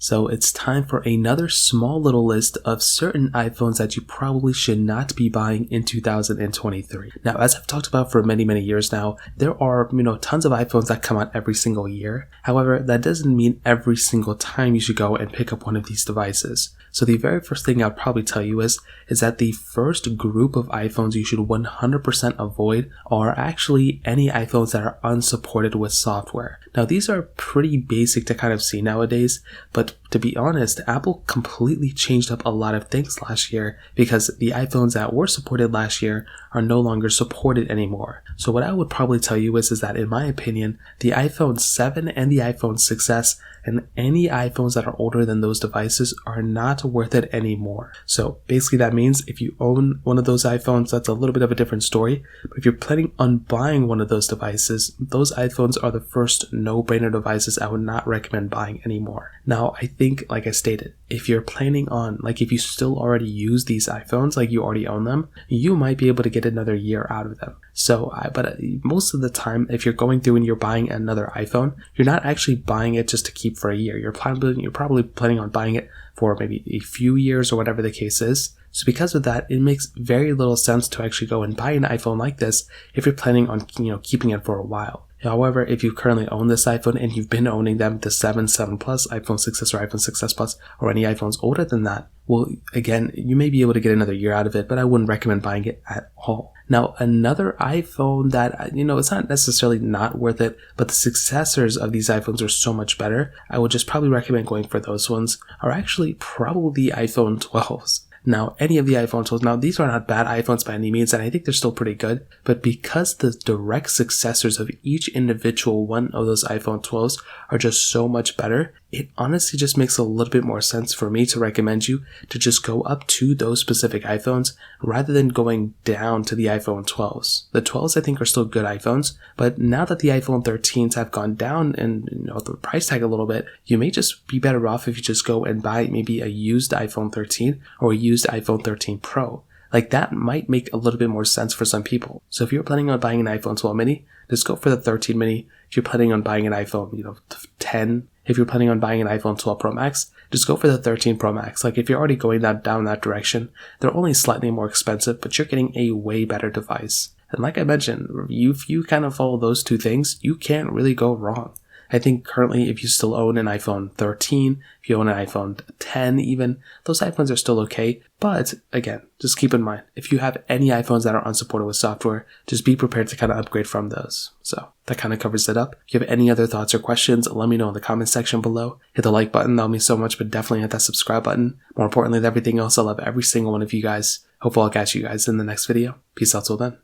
So it's time for another small little list of certain iPhones that you probably should not be buying in 2023. Now, as I've talked about for many years now, there are, tons of iPhones that come out every single year. However, that doesn't mean every single time you should go and pick up one of these devices. So the very first thing I'll probably tell you is that the first group of iPhones you should 100% avoid are actually any iPhones that are unsupported with software. Now, these are pretty basic to kind of see nowadays, but to be honest, Apple completely changed up a lot of things last year because the iPhones that were supported last year are no longer supported anymore. So what I would probably tell you is that in my opinion, the iPhone 7 and the iPhone 6s and any iPhones that are older than those devices are not worth it anymore. So basically that means if you own one of those iPhones, that's a little bit of a different story. But if you're planning on buying one of those devices, those iPhones are the first no-brainer devices I would not recommend buying anymore. Now, I think, like I stated, if you're planning on, if you still already use these iPhones, you already own them, you might be able to get another year out of them. So, but most of the time, if you're going through and you're buying another iPhone, you're not actually buying it just to keep for a year. You're probably planning on buying it for maybe a few years or whatever the case is. So because of that, it makes very little sense to actually go and buy an iPhone like this if you're planning on, keeping it for a while. However, if you currently own this iPhone and you've been owning them, the 7, 7 Plus, iPhone 6s or iPhone 6s Plus, or any iPhones older than that, well, again, you may be able to get another year out of it, but I wouldn't recommend buying it at all. Now, another iPhone that, it's not necessarily not worth it, but the successors of these iPhones are so much better, I would just probably recommend going for those ones, are actually probably the iPhone 12s. Now, any of the iPhone 12s, now these are not bad iPhones by any means, and I think they're still pretty good, but because the direct successors of each individual one of those iPhone 12s are just so much better, it honestly just makes a little bit more sense for me to recommend you to just go up to those specific iPhones rather than going down to the iPhone 12s. The 12s I think are still good iPhones, but now that the iPhone 13s have gone down in the price tag a little bit, you may just be better off if you just go and buy maybe a used iPhone 13 or a used iPhone 13 Pro. That might make a little bit more sense for some people. So if you're planning on buying an iPhone 12 mini, just go for the 13 mini. If you're planning on buying an iPhone, 10, if you're planning on buying an iPhone 12 Pro Max, just go for the 13 Pro Max. If you're already going down that direction, they're only slightly more expensive, but you're getting a way better device. And like I mentioned, if you kind of follow those two things, you can't really go wrong. I think currently if you still own an iPhone 13, if you own an iPhone 10 even, those iPhones are still okay. But again, just keep in mind, if you have any iPhones that are unsupported with software, just be prepared to kind of upgrade from those. So that kind of covers it up. If you have any other thoughts or questions, let me know in the comment section below. Hit the like button, that'll mean so much, but definitely hit that subscribe button. More importantly than everything else, I love every single one of you guys. Hopefully I'll catch you guys in the next video. Peace out till then.